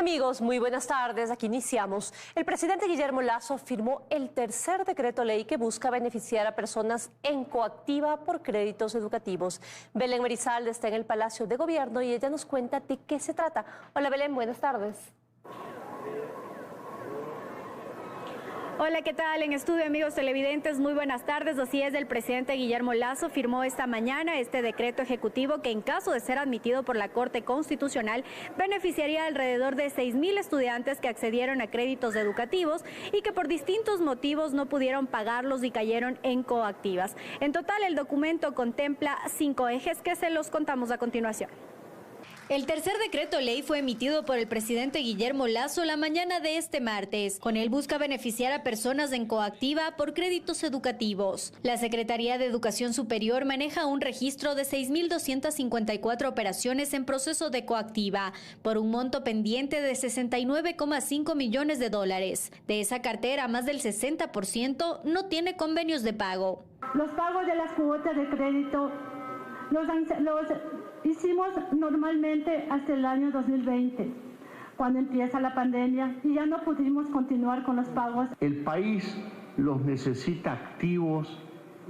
Amigos, muy buenas tardes. Aquí iniciamos. El presidente Guillermo Lasso firmó el tercer decreto ley que busca beneficiar a personas en coactiva por créditos educativos. Belén Merizalde está en el Palacio de Gobierno y ella nos cuenta de qué se trata. Hola Belén, buenas tardes. Hola, ¿qué tal? En estudio, amigos televidentes, muy buenas tardes. Así es, el presidente Guillermo Lasso firmó esta mañana este decreto ejecutivo que, en caso de ser admitido por la Corte Constitucional, beneficiaría alrededor de 6.000 estudiantes que accedieron a créditos educativos y que por distintos motivos no pudieron pagarlos y cayeron en coactivas. En total, el documento contempla 5 ejes que se los contamos a continuación. El tercer decreto ley fue emitido por el presidente Guillermo Lasso la mañana de este martes. Con él busca beneficiar a personas en coactiva por créditos educativos. La Secretaría de Educación Superior maneja un registro de 6.254 operaciones en proceso de coactiva, por un monto pendiente de 69,5 millones de dólares. De esa cartera, más del 60% no tiene convenios de pago. Los pagos de las cuotas de crédito los hicimos normalmente hasta el año 2020, cuando empieza la pandemia, y ya no pudimos continuar con los pagos. El país los necesita activos,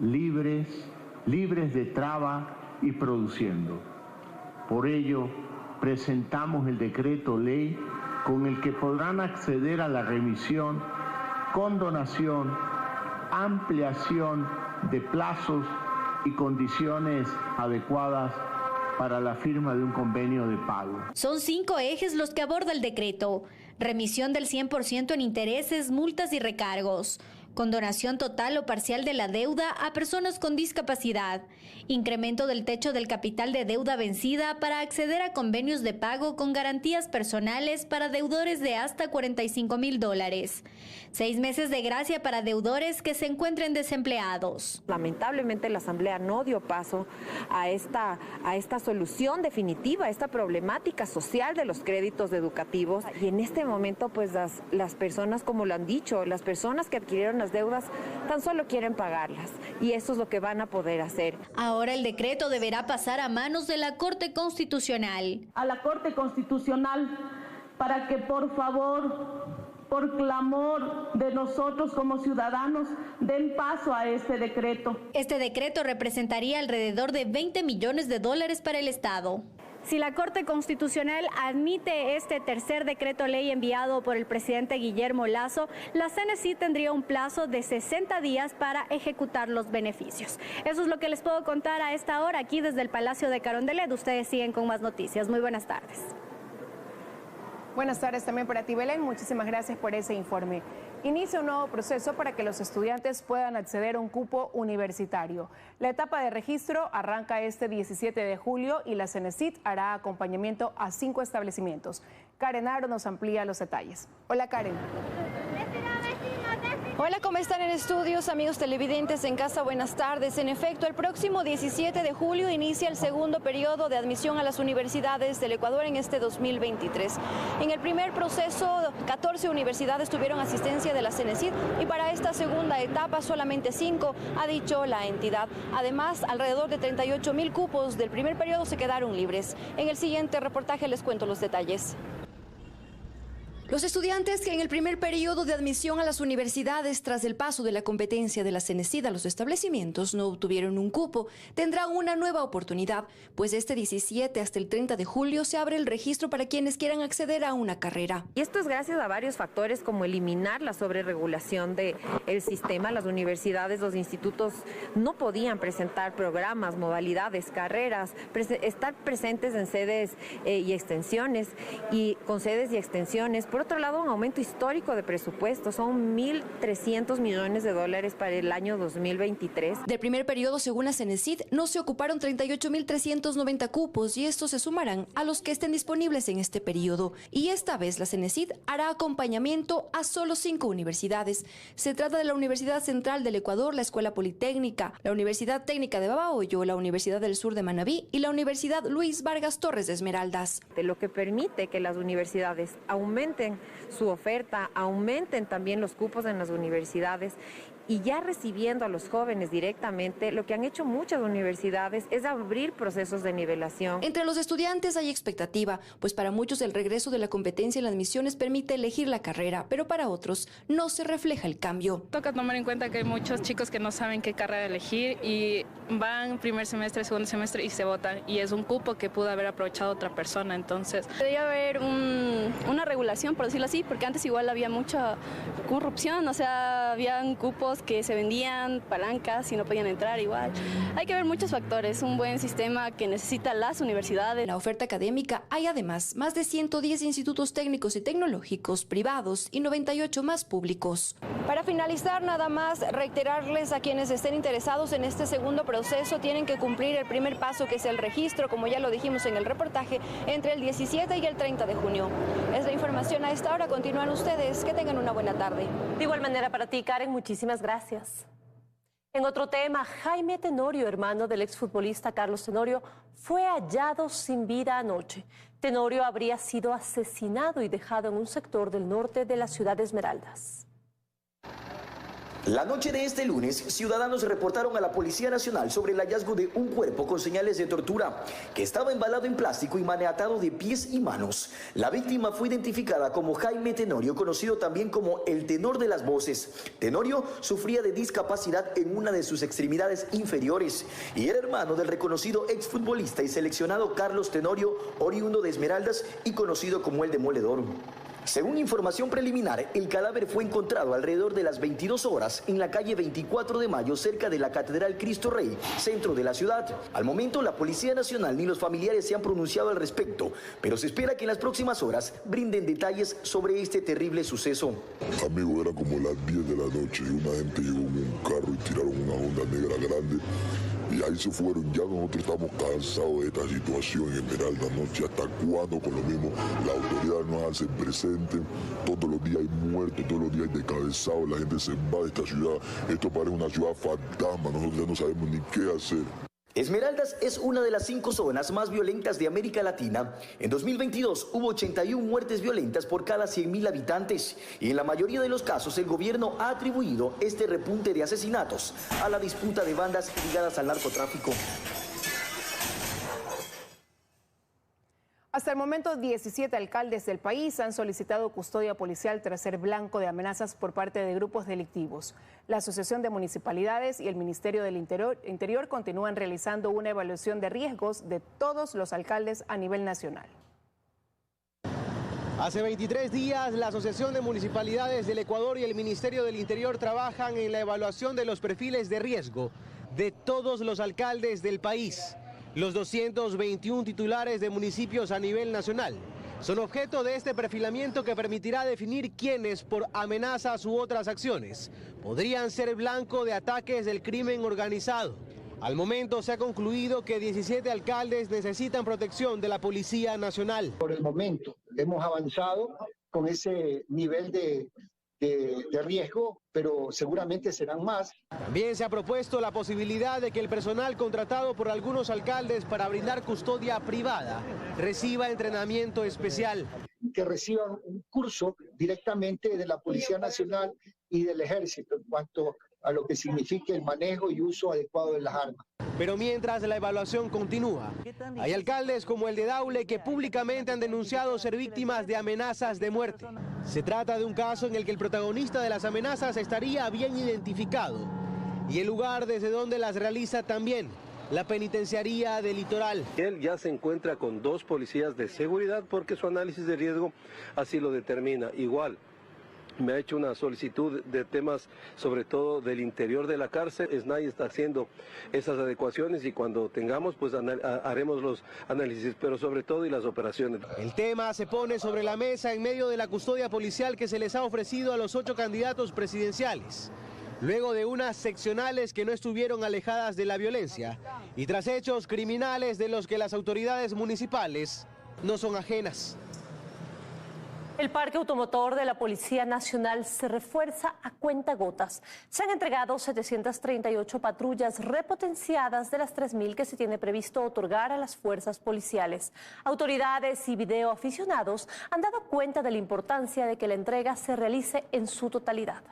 libres de traba y produciendo. Por ello, presentamos el decreto ley con el que podrán acceder a la remisión, condonación, ampliación de plazos y condiciones adecuadas para la firma de un convenio de pago. Son 5 ejes los que aborda el decreto: remisión del 100% en intereses, multas y recargos, condonación total o parcial de la deuda a personas con discapacidad, incremento del techo del capital de deuda vencida para acceder a convenios de pago con garantías personales para deudores de hasta $45,000, 6 meses de gracia para deudores que se encuentren desempleados. Lamentablemente la Asamblea no dio paso a esta solución definitiva, a esta problemática social de los créditos educativos, y en este momento pues las personas, como lo han dicho, las personas que adquirieron las deudas tan solo quieren pagarlas, y eso es lo que van a poder hacer. Ahora el decreto deberá pasar a manos de la Corte Constitucional. A la Corte Constitucional, para que por favor, por clamor de nosotros como ciudadanos, den paso a este decreto. Este decreto representaría alrededor de 20 millones de dólares para el Estado. Si la Corte Constitucional admite este tercer decreto ley enviado por el presidente Guillermo Lasso, la CNESID tendría un plazo de 60 días para ejecutar los beneficios. Eso es lo que les puedo contar a esta hora aquí desde el Palacio de Carondelet. Ustedes siguen con más noticias. Muy buenas tardes. Buenas tardes también para ti, Belén. Muchísimas gracias por ese informe. Inicia un nuevo proceso para que los estudiantes puedan acceder a un cupo universitario. La etapa de registro arranca este 17 de julio y la CNESID hará acompañamiento a 5 establecimientos. Karen Aro nos amplía los detalles. Hola, Karen. Hola, ¿cómo están en estudios, amigos televidentes en casa? Buenas tardes. En efecto, el próximo 17 de julio inicia el segundo periodo de admisión a las universidades del Ecuador en este 2023. En el primer proceso, 14 universidades tuvieron asistencia de la CNESID y para esta segunda etapa solamente 5, ha dicho la entidad. Además, alrededor de 38.000 cupos del primer periodo se quedaron libres. En el siguiente reportaje les cuento los detalles. Los estudiantes que en el primer periodo de admisión a las universidades, tras el paso de la competencia de la CNESID a los establecimientos, no obtuvieron un cupo, tendrán una nueva oportunidad, pues este 17 hasta el 30 de julio se abre el registro para quienes quieran acceder a una carrera. Y esto es gracias a varios factores, como eliminar la sobreregulación del sistema. Las universidades, los institutos no podían presentar programas, modalidades, carreras, estar presentes en sedes y extensiones, y con sedes y extensiones. Por otro lado, un aumento histórico de presupuesto, son 1.300 millones de dólares para el año 2023. Del primer periodo, según la CNESID, no se ocuparon 38.390 cupos y estos se sumarán a los que estén disponibles en este periodo. Y esta vez la CNESID hará acompañamiento a solo 5 universidades. Se trata de la Universidad Central del Ecuador, la Escuela Politécnica, la Universidad Técnica de Babahoyo, la Universidad del Sur de Manabí y la Universidad Luis Vargas Torres de Esmeraldas. De lo que permite que las universidades aumenten su oferta, aumenten también los cupos en las universidades y ya recibiendo a los jóvenes directamente, lo que han hecho muchas universidades es abrir procesos de nivelación. Entre los estudiantes hay expectativa, pues para muchos el regreso de la competencia en las admisiones permite elegir la carrera, pero para otros no se refleja el cambio. Toca tomar en cuenta que hay muchos chicos que no saben qué carrera elegir y van primer semestre, segundo semestre y se votan, y es un cupo que pudo haber aprovechado otra persona. Entonces debería haber una regulación, por decirlo así, porque antes igual había mucha corrupción, o sea, habían cupos que se vendían, palancas y no podían entrar igual. Hay que ver muchos factores, un buen sistema que necesita las universidades. En la oferta académica hay además más de 110 institutos técnicos y tecnológicos privados y 98 más públicos. Para finalizar, nada más reiterarles a quienes estén interesados en este segundo proceso, tienen que cumplir el primer paso, que es el registro, como ya lo dijimos en el reportaje, entre el 17 y el 30 de junio. Es la información a esta hora. Continúan ustedes. Que tengan una buena tarde. De igual manera para ti, Karen, muchísimas gracias. En otro tema, Jaime Tenorio, hermano del exfutbolista Carlos Tenorio, fue hallado sin vida anoche. Tenorio habría sido asesinado y dejado en un sector del norte de la ciudad de Esmeraldas. La noche de este lunes, ciudadanos reportaron a la Policía Nacional sobre el hallazgo de un cuerpo con señales de tortura que estaba embalado en plástico y maniatado de pies y manos. La víctima fue identificada como Jaime Tenorio, conocido también como el tenor de las voces. Tenorio sufría de discapacidad en una de sus extremidades inferiores y era hermano del reconocido exfutbolista y seleccionado Carlos Tenorio, oriundo de Esmeraldas y conocido como el Demoledor. Según información preliminar, el cadáver fue encontrado alrededor de las 22 horas en la calle 24 de Mayo, cerca de la Catedral Cristo Rey, centro de la ciudad. Al momento, la Policía Nacional ni los familiares se han pronunciado al respecto, pero se espera que en las próximas horas brinden detalles sobre este terrible suceso. Amigo, era como las 10 de la noche y una gente llegó en un carro y tiraron una Honda negra grande. Y ahí se fueron. Ya nosotros estamos cansados de esta situación en Esmeralda. No sé hasta cuándo con lo mismo. La autoridad nos hace presente. Todos los días hay muertos, todos los días hay descabezados. La gente se va de esta ciudad. Esto parece una ciudad fantasma. Nosotros ya no sabemos ni qué hacer. Esmeraldas es una de las 5 zonas más violentas de América Latina. En 2022 hubo 81 muertes violentas por cada 100.000 habitantes y en la mayoría de los casos el gobierno ha atribuido este repunte de asesinatos a la disputa de bandas ligadas al narcotráfico. Hasta el momento, 17 alcaldes del país han solicitado custodia policial tras ser blanco de amenazas por parte de grupos delictivos. La Asociación de Municipalidades y el Ministerio del Interior continúan realizando una evaluación de riesgos de todos los alcaldes a nivel nacional. Hace 23 días, la Asociación de Municipalidades del Ecuador y el Ministerio del Interior trabajan en la evaluación de los perfiles de riesgo de todos los alcaldes del país. Los 221 titulares de municipios a nivel nacional son objeto de este perfilamiento que permitirá definir quiénes, por amenazas u otras acciones, podrían ser blanco de ataques del crimen organizado. Al momento se ha concluido que 17 alcaldes necesitan protección de la Policía Nacional. Por el momento hemos avanzado con ese nivel de riesgo, pero seguramente serán más. También se ha propuesto la posibilidad de que el personal contratado por algunos alcaldes para brindar custodia privada reciba entrenamiento especial. Que reciban un curso directamente de la Policía Nacional y del Ejército en cuanto a lo que significa el manejo y uso adecuado de las armas. Pero mientras la evaluación continúa, hay alcaldes como el de Daule que públicamente han denunciado ser víctimas de amenazas de muerte. Se trata de un caso en el que el protagonista de las amenazas estaría bien identificado y el lugar desde donde las realiza también, la penitenciaría del Litoral. Él ya se encuentra con 2 policías de seguridad porque su análisis de riesgo así lo determina. Igual, me ha hecho una solicitud de temas, sobre todo del interior de la cárcel. SNAI está haciendo esas adecuaciones y cuando tengamos, pues haremos los análisis, pero sobre todo y las operaciones. El tema se pone sobre la mesa en medio de la custodia policial que se les ha ofrecido a los 8 candidatos presidenciales, luego de unas seccionales que no estuvieron alejadas de la violencia y tras hechos criminales de los que las autoridades municipales no son ajenas. El parque automotor de la Policía Nacional se refuerza a cuentagotas. Se han entregado 738 patrullas repotenciadas de las 3.000 que se tiene previsto otorgar a las fuerzas policiales. Autoridades y videoaficionados han dado cuenta de la importancia de que la entrega se realice en su totalidad.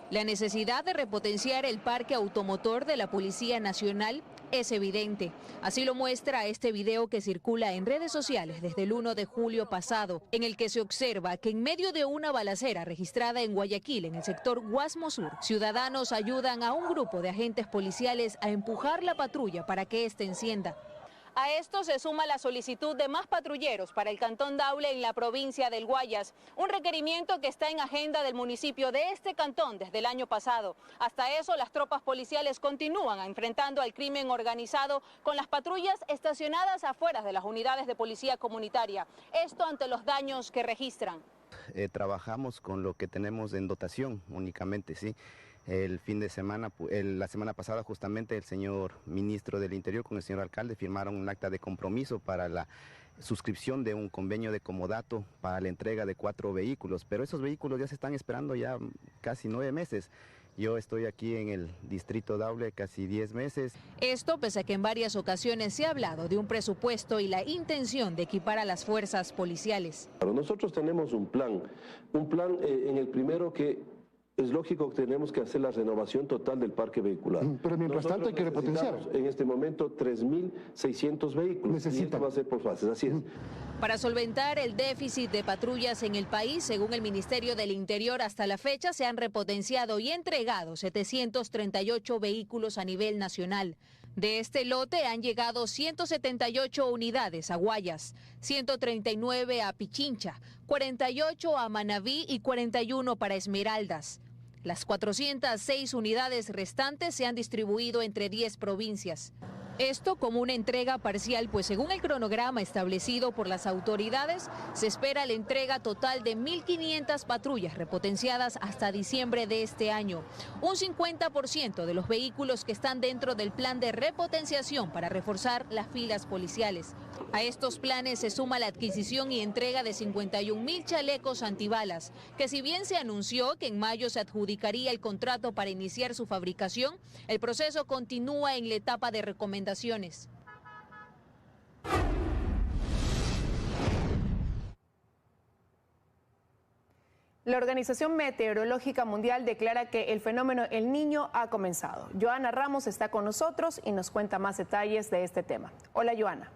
La necesidad de repotenciar el parque automotor de la Policía Nacional es evidente. Así lo muestra este video que circula en redes sociales desde el 1 de julio pasado, en el que se observa que en medio de una balacera registrada en Guayaquil, en el sector Guasmo Sur, ciudadanos ayudan a un grupo de agentes policiales a empujar la patrulla para que éste encienda. A esto se suma la solicitud de más patrulleros para el cantón Daule en la provincia del Guayas, un requerimiento que está en agenda del municipio de este cantón desde el año pasado. Hasta eso, las tropas policiales continúan enfrentando al crimen organizado con las patrullas estacionadas afuera de las unidades de policía comunitaria. Esto ante los daños que registran. Trabajamos con lo que tenemos en dotación únicamente, ¿sí? El fin de semana, la semana pasada justamente el señor ministro del Interior con el señor alcalde firmaron un acta de compromiso para la suscripción de un convenio de comodato para la entrega de 4 vehículos, pero esos vehículos ya se están esperando ya casi 9 meses. Yo estoy aquí en el distrito Daule casi 10 meses. Esto pese a que en varias ocasiones se ha hablado de un presupuesto y la intención de equipar a las fuerzas policiales. Nosotros tenemos un plan en el primero que es lógico que tenemos que hacer la renovación total del parque vehicular. Pero mientras tanto hay que repotenciar. En este momento 3.600 vehículos. Y esto va a ser por fases, así es. Para solventar el déficit de patrullas en el país, según el Ministerio del Interior, hasta la fecha se han repotenciado y entregado 738 vehículos a nivel nacional. De este lote han llegado 178 unidades a Guayas, 139 a Pichincha, 48 a Manabí y 41 para Esmeraldas. Las 406 unidades restantes se han distribuido entre 10 provincias. Esto como una entrega parcial, pues según el cronograma establecido por las autoridades, se espera la entrega total de 1.500 patrullas repotenciadas hasta diciembre de este año. Un 50% de los vehículos que están dentro del plan de repotenciación para reforzar las filas policiales. A estos planes se suma la adquisición y entrega de 51.000 chalecos antibalas, que si bien se anunció que en mayo se adjudicaría el contrato para iniciar su fabricación, el proceso continúa en la etapa de recomendaciones. La Organización Meteorológica Mundial declara que el fenómeno El Niño ha comenzado. Joana Ramos está con nosotros y nos cuenta más detalles de este tema. Hola, Joana.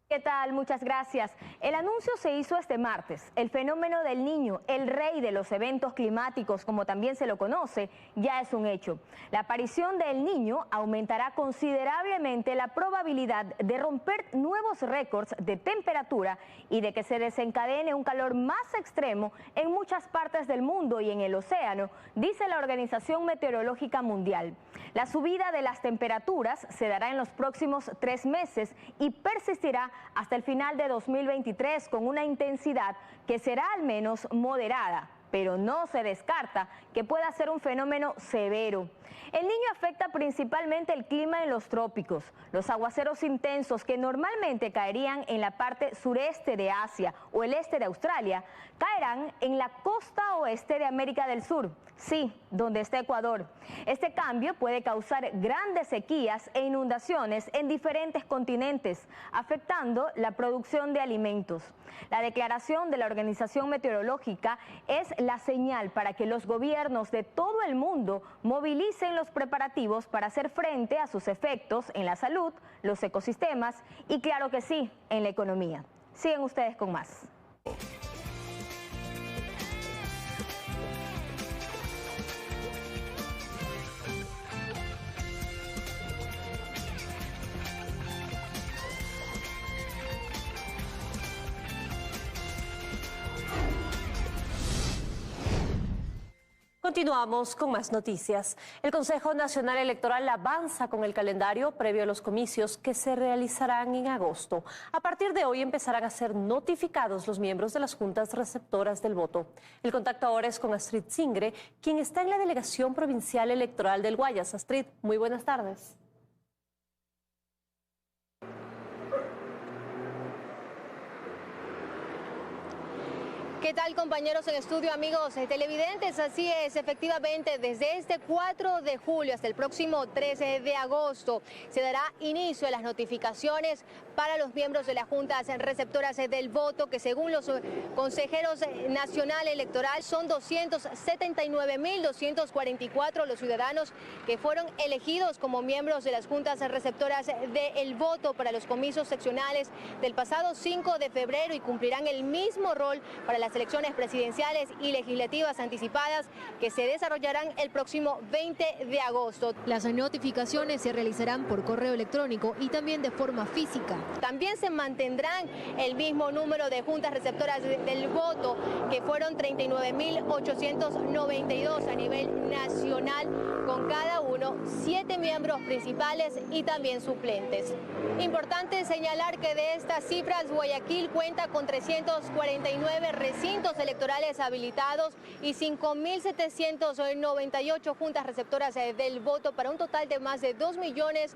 ¿Qué tal? Muchas gracias. El anuncio se hizo este martes. El fenómeno del Niño, el rey de los eventos climáticos, como también se lo conoce, ya es un hecho. La aparición del Niño aumentará considerablemente la probabilidad de romper nuevos récords de temperatura y de que se desencadene un calor más extremo en muchas partes del mundo y en el océano, dice la Organización Meteorológica Mundial. La subida de las temperaturas se dará en los próximos 3 meses y persistirá hasta el final de 2023 con una intensidad que será al menos moderada, pero no se descarta que pueda ser un fenómeno severo. El Niño afecta principalmente el clima en los trópicos. Los aguaceros intensos que normalmente caerían en la parte sureste de Asia o el este de Australia, caerán en la costa oeste de América del Sur, sí, donde está Ecuador. Este cambio puede causar grandes sequías e inundaciones en diferentes continentes, afectando la producción de alimentos. La declaración de la Organización Meteorológica es la señal para que los gobiernos de todo el mundo movilicen los preparativos para hacer frente a sus efectos en la salud, los ecosistemas y, claro que sí, en la economía. Siguen ustedes con más. Continuamos con más noticias. El Consejo Nacional Electoral avanza con el calendario previo a los comicios que se realizarán en agosto. A partir de hoy empezarán a ser notificados los miembros de las juntas receptoras del voto. El contacto ahora es con Astrid Singre, quien está en la Delegación Provincial Electoral del Guayas. Astrid, muy buenas tardes. ¿Qué tal, compañeros en estudio, amigos televidentes? Así es, efectivamente, desde este 4 de julio hasta el próximo 13 de agosto se dará inicio a las notificaciones para los miembros de las juntas receptoras del voto, que según los consejeros nacional electoral son 279.244 los ciudadanos que fueron elegidos como miembros de las juntas receptoras del voto para los comicios seccionales del pasado 5 de febrero y cumplirán el mismo rol para las elecciones presidenciales y legislativas anticipadas que se desarrollarán el próximo 20 de agosto. Las notificaciones se realizarán por correo electrónico y también de forma física. También se mantendrán el mismo número de juntas receptoras del voto, que fueron 39.892 a nivel nacional, con cada uno 7 miembros principales y también suplentes. Importante señalar que de estas cifras, Guayaquil cuenta con 349 recintos electorales habilitados y 5.798 juntas receptoras del voto, para un total de más de 2 millones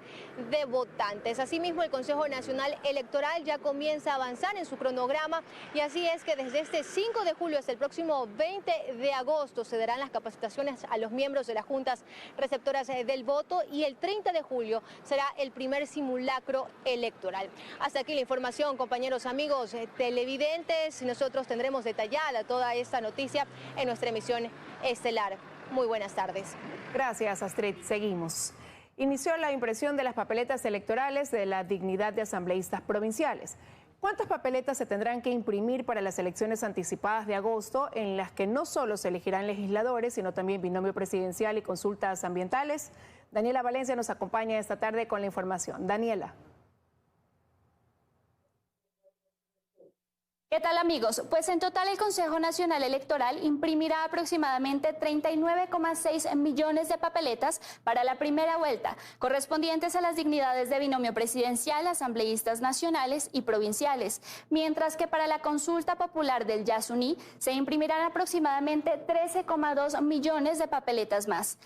de votantes. Asimismo, el Consejo Nacional Electoral ya comienza a avanzar en su cronograma, y así es que desde este 5 de julio hasta el próximo 20 de agosto se darán las capacitaciones a los miembros de las juntas receptoras del voto, y el 30 de julio será el primer simulacro electoral. Hasta aquí la información, compañeros, amigos televidentes. Nosotros tendremos detallada toda esta noticia en nuestra emisión estelar. Muy buenas tardes. Gracias, Astrid. Seguimos. Inició la impresión de las papeletas electorales de la dignidad de asambleístas provinciales. ¿Cuántas papeletas se tendrán que imprimir para las elecciones anticipadas de agosto, en las que no solo se elegirán legisladores, sino también binomio presidencial y consultas ambientales? Daniela Valencia nos acompaña esta tarde con la información. Daniela. ¿Qué tal, amigos? Pues en total el Consejo Nacional Electoral imprimirá aproximadamente 39,6 millones de papeletas para la primera vuelta, correspondientes a las dignidades de binomio presidencial, asambleístas nacionales y provinciales, mientras que para la consulta popular del Yasuní se imprimirán aproximadamente 13,2 millones de papeletas más.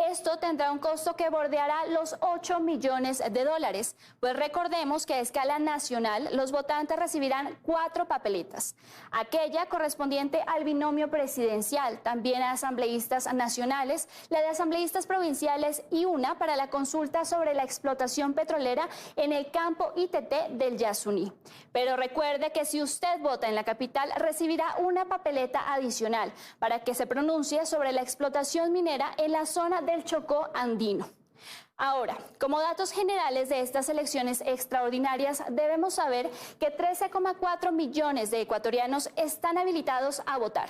Esto tendrá un costo que bordeará los 8 millones de dólares, pues recordemos que a escala nacional los votantes recibirán 4 papeletas, aquella correspondiente al binomio presidencial, también a asambleístas nacionales, la de asambleístas provinciales y una para la consulta sobre la explotación petrolera en el campo ITT del Yasuní. Pero recuerde que si usted vota en la capital recibirá una papeleta adicional para que se pronuncie sobre la explotación minera en la zona del Chocó andino. Ahora, como datos generales de estas elecciones extraordinarias, debemos saber que 13,4 millones de ecuatorianos están habilitados a votar.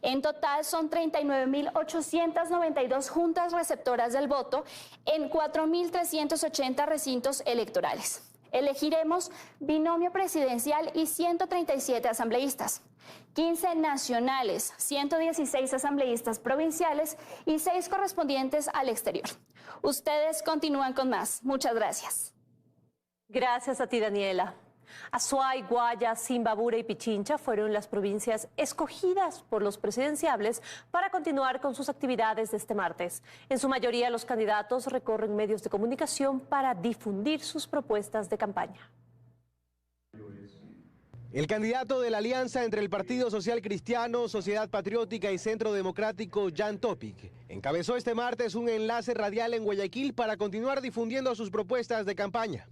En total son 39.892 juntas receptoras del voto en 4.380 recintos electorales. Elegiremos binomio presidencial y 137 asambleístas, 15 nacionales, 116 asambleístas provinciales y 6 correspondientes al exterior. Ustedes continúan con más. Muchas gracias. Gracias a ti, Daniela. Azuay, Guayas, Imbabura y Pichincha fueron las provincias escogidas por los presidenciables para continuar con sus actividades de este martes. En su mayoría, los candidatos recorren medios de comunicación para difundir sus propuestas de campaña. El candidato de la alianza entre el Partido Social Cristiano, Sociedad Patriótica y Centro Democrático, Jan Topic, encabezó este martes un enlace radial en Guayaquil para continuar difundiendo sus propuestas de campaña.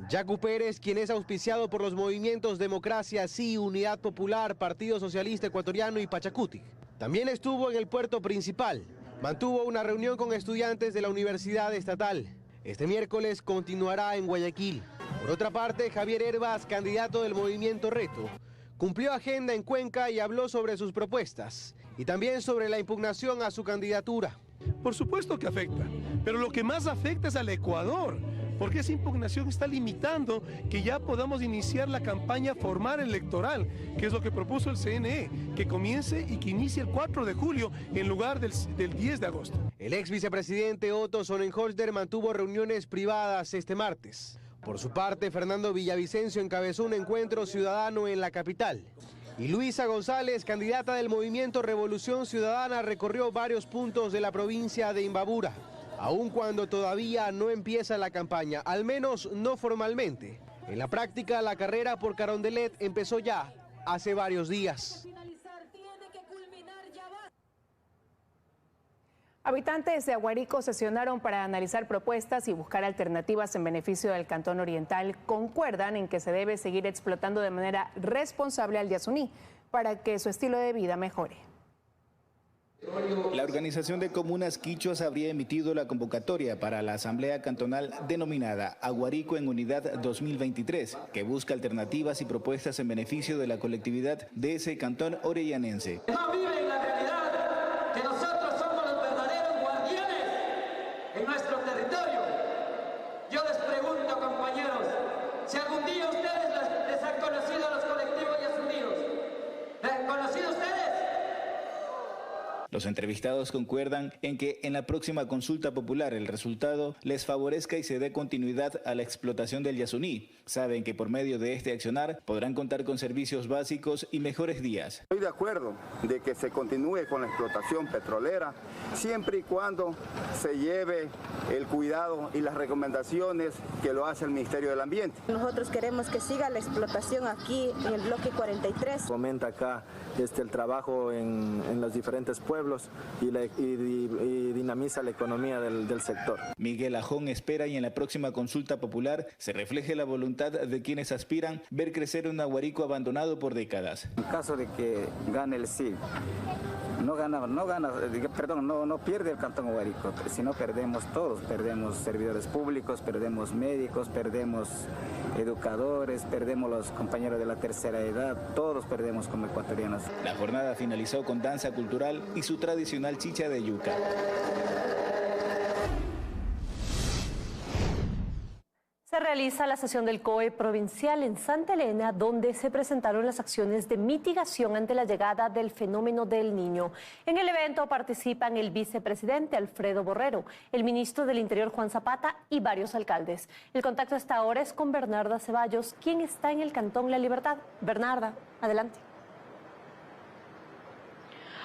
Yacu Pérez, quien es auspiciado por los movimientos Democracia Sí, Unidad Popular, Partido Socialista Ecuatoriano y Pachacuti, también estuvo en el puerto principal. Mantuvo una reunión con estudiantes de la Universidad Estatal. Este miércoles continuará en Guayaquil. Por otra parte, Javier Herbas, candidato del movimiento Reto, cumplió agenda en Cuenca y habló sobre sus propuestas y también sobre la impugnación a su candidatura. Por supuesto que afecta, pero lo que más afecta es al Ecuador, porque esa impugnación está limitando que ya podamos iniciar la campaña formal electoral, que es lo que propuso el CNE, que comience y que inicie el 4 de julio en lugar del 10 de agosto. El ex vicepresidente Otto Sonnenholster mantuvo reuniones privadas este martes. Por su parte, Fernando Villavicencio encabezó un encuentro ciudadano en la capital. Y Luisa González, candidata del movimiento Revolución Ciudadana, recorrió varios puntos de la provincia de Imbabura, aun cuando todavía no empieza la campaña, al menos no formalmente. En la práctica, la carrera por Carondelet empezó ya hace varios días. Habitantes de Aguarico sesionaron para analizar propuestas y buscar alternativas en beneficio del Cantón Oriental. Concuerdan en que se debe seguir explotando de manera responsable al Yasuní para que su estilo de vida mejore. La Organización de Comunas Quichuas habría emitido la convocatoria para la Asamblea Cantonal denominada Aguarico en Unidad 2023, que busca alternativas y propuestas en beneficio de la colectividad de ese cantón orellanense. No viven la realidad que nosotros somos los verdaderos guardianes en nuestro territorio. Yo les pregunto, compañeros, si algún día ustedes les han conocido a los colectivos yasuníes, ¿les han conocido ustedes? Los entrevistados concuerdan en que en la próxima consulta popular el resultado les favorezca y se dé continuidad a la explotación del Yasuní. Saben que por medio de este accionar podrán contar con servicios básicos y mejores días. Estoy de acuerdo de que se continúe con la explotación petrolera siempre y cuando se lleve el cuidado y las recomendaciones que lo hace el Ministerio del Ambiente. Nosotros queremos que siga la explotación aquí en el bloque 43. Fomenta acá el trabajo en los diferentes pueblos y dinamiza la economía del sector. Miguel Ajón espera y en la próxima consulta popular se refleje la voluntad de quienes aspiran ver crecer un Aguarico abandonado por décadas. En caso de que gane el sí, no pierde el Cantón Aguarico, sino perdemos todos, perdemos servidores públicos, perdemos médicos, perdemos educadores, perdemos los compañeros de la tercera edad, todos perdemos como ecuatorianos. La jornada finalizó con danza cultural y su tradicional chicha de yuca. Se realiza la sesión del COE provincial en Santa Elena, donde se presentaron las acciones de mitigación ante la llegada del fenómeno del Niño. En el evento participan el vicepresidente Alfredo Borrero, el ministro del Interior Juan Zapata y varios alcaldes. El contacto hasta ahora es con Bernarda Ceballos, quien está en el Cantón La Libertad. Bernarda, adelante.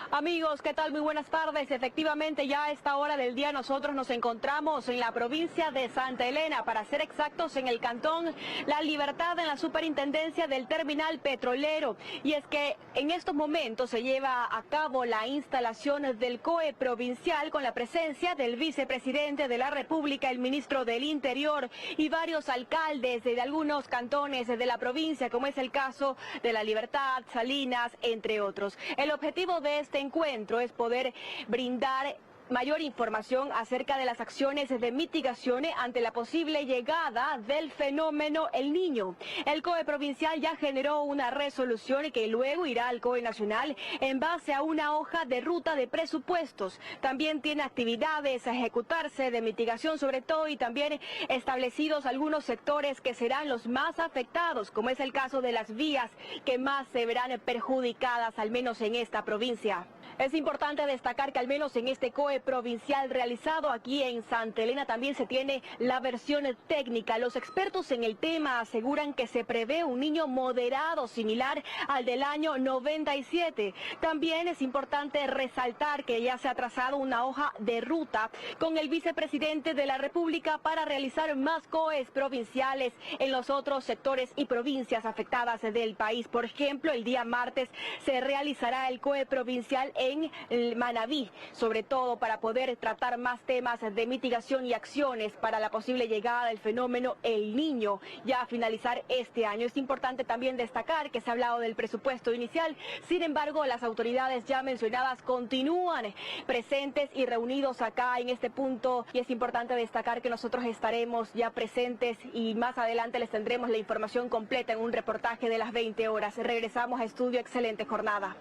Amigos, ¿qué tal? Muy buenas tardes. Efectivamente, ya a esta hora del día nosotros nos encontramos en la provincia de Santa Elena, para ser exactos, en el Cantón La Libertad, en la superintendencia del terminal petrolero. Y es que en estos momentos se lleva a cabo la instalación del COE provincial con la presencia del vicepresidente de la República, el ministro del Interior y varios alcaldes de algunos cantones de la provincia, como es el caso de La Libertad, Salinas, entre otros. El objetivo de este encuentro es poder brindar mayor información acerca de las acciones de mitigación ante la posible llegada del fenómeno El Niño. El COE provincial ya generó una resolución que luego irá al COE nacional en base a una hoja de ruta de presupuestos. También tiene actividades a ejecutarse de mitigación sobre todo, y también establecidos algunos sectores que serán los más afectados, como es el caso de las vías que más se verán perjudicadas, al menos en esta provincia. Es importante destacar que al menos en este COE provincial realizado aquí en Santa Elena también se tiene la versión técnica. Los expertos en el tema aseguran que se prevé un niño moderado similar al del año 97. También es importante resaltar que ya se ha trazado una hoja de ruta con el vicepresidente de la República para realizar más COEs provinciales en los otros sectores y provincias afectadas del país. Por ejemplo, el día martes se realizará el COE provincial en Manabí, sobre todo para poder tratar más temas de mitigación y acciones para la posible llegada del fenómeno El Niño ya a finalizar este año. Es importante también destacar que se ha hablado del presupuesto inicial, sin embargo las autoridades ya mencionadas continúan presentes y reunidos acá en este punto, y es importante destacar que nosotros estaremos ya presentes y más adelante les tendremos la información completa en un reportaje de las 20 horas. Regresamos a estudio. Excelente jornada.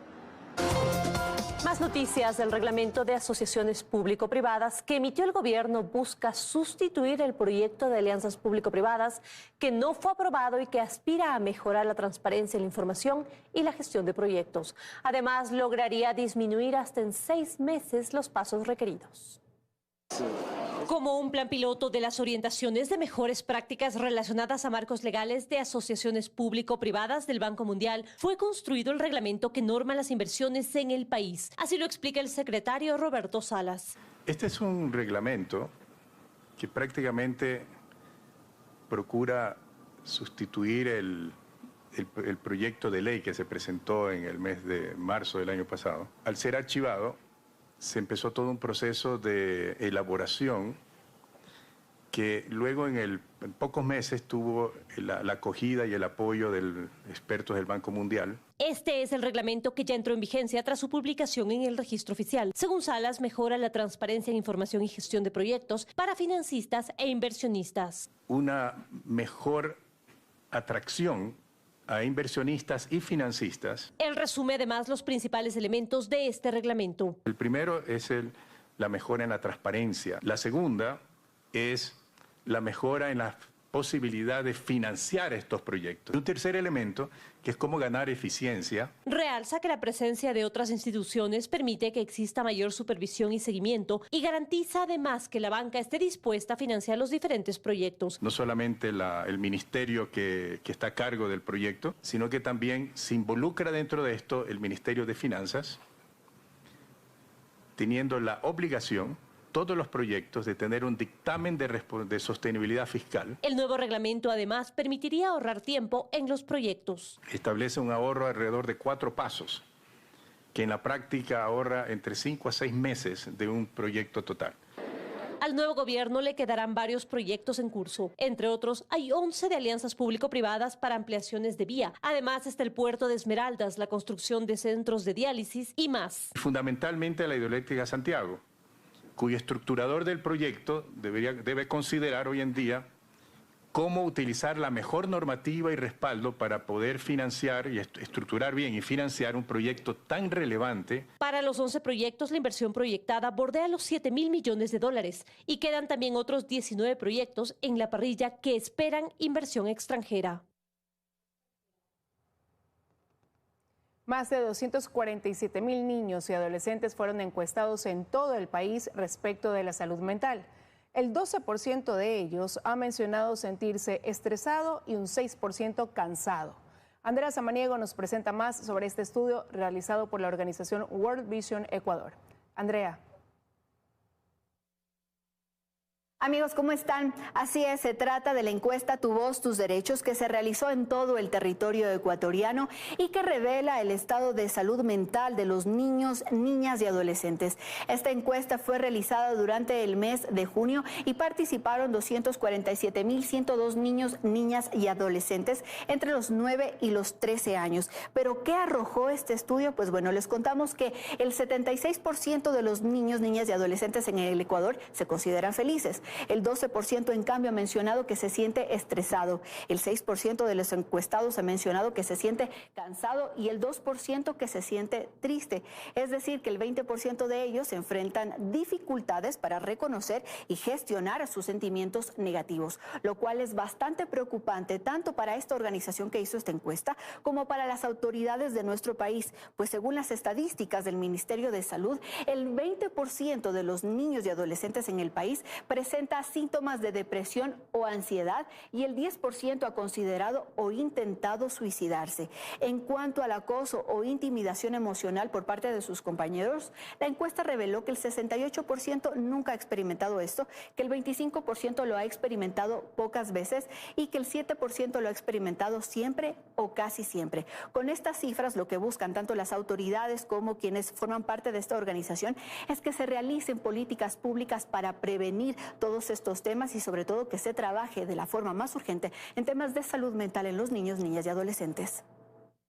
Más noticias. Del reglamento de asociaciones público-privadas que emitió el gobierno busca sustituir el proyecto de alianzas público-privadas que no fue aprobado y que aspira a mejorar la transparencia en la información y la gestión de proyectos. Además, lograría disminuir hasta en 6 meses los pasos requeridos. Como un plan piloto de las orientaciones de mejores prácticas relacionadas a marcos legales de asociaciones público-privadas del Banco Mundial, fue construido el reglamento que norma las inversiones en el país. Así lo explica el secretario Roberto Salas. Este es un reglamento que prácticamente procura sustituir el proyecto de ley que se presentó en el mes de marzo del año pasado. Al ser archivado, se empezó todo un proceso de elaboración que luego en pocos meses tuvo la acogida y el apoyo de expertos del Banco Mundial. Este es el reglamento que ya entró en vigencia tras su publicación en el registro oficial. Según Salas, mejora la transparencia en información y gestión de proyectos para financistas e inversionistas. Una mejor atracción a inversionistas y financistas. Él resume además los principales elementos de este reglamento. El primero es la mejora en la transparencia. La segunda es la mejora en la posibilidad de financiar estos proyectos. Un tercer elemento, que es cómo ganar eficiencia. Realza que la presencia de otras instituciones permite que exista mayor supervisión y seguimiento y garantiza además que la banca esté dispuesta a financiar los diferentes proyectos. No solamente el ministerio que está a cargo del proyecto, sino que también se involucra dentro de esto el Ministerio de Finanzas, teniendo la obligación todos los proyectos de tener un dictamen de sostenibilidad fiscal. El nuevo reglamento además permitiría ahorrar tiempo en los proyectos. Establece un ahorro alrededor de 4 pasos, que en la práctica ahorra entre 5 a 6 meses de un proyecto total. Al nuevo gobierno le quedarán varios proyectos en curso. Entre otros, hay 11 de alianzas público-privadas para ampliaciones de vía. Además está el puerto de Esmeraldas, la construcción de centros de diálisis y más. Fundamentalmente la hidroeléctrica Santiago, cuyo estructurador del proyecto debe considerar hoy en día cómo utilizar la mejor normativa y respaldo para poder financiar y estructurar bien y financiar un proyecto tan relevante. Para los 11 proyectos, la inversión proyectada bordea los $7.000 millones y quedan también otros 19 proyectos en la parrilla que esperan inversión extranjera. Más de 247,000 niños y adolescentes fueron encuestados en todo el país respecto de la salud mental. El 12% de ellos ha mencionado sentirse estresado y un 6% cansado. Andrea Samaniego nos presenta más sobre este estudio realizado por la organización World Vision Ecuador. Andrea. Amigos, ¿cómo están? Así es, se trata de la encuesta Tu Voz, Tus Derechos que se realizó en todo el territorio ecuatoriano y que revela el estado de salud mental de los niños, niñas y adolescentes. Esta encuesta fue realizada durante el mes de junio y participaron 247,102 niños, niñas y adolescentes entre los 9 y los 13 años. ¿Pero qué arrojó este estudio? Pues bueno, les contamos que el 76% de los niños, niñas y adolescentes en el Ecuador se consideran felices. El 12% en cambio ha mencionado que se siente estresado. El 6% de los encuestados ha mencionado que se siente cansado y el 2% que se siente triste. Es decir, que el 20% de ellos enfrentan dificultades para reconocer y gestionar sus sentimientos negativos, lo cual es bastante preocupante tanto para esta organización que hizo esta encuesta como para las autoridades de nuestro país, pues según las estadísticas del Ministerio de Salud, el 20% de los niños y adolescentes en el país presenta síntomas de depresión o ansiedad y el 10% ha considerado o intentado suicidarse. En cuanto al acoso o intimidación emocional por parte de sus compañeros, la encuesta reveló que el 68% nunca ha experimentado esto, que el 25% lo ha experimentado pocas veces y que el 7% lo ha experimentado siempre o casi siempre. Con estas cifras, lo que buscan tanto las autoridades como quienes forman parte de esta organización es que se realicen políticas públicas para prevenir todos estos temas y sobre todo que se trabaje de la forma más urgente en temas de salud mental en los niños, niñas y adolescentes.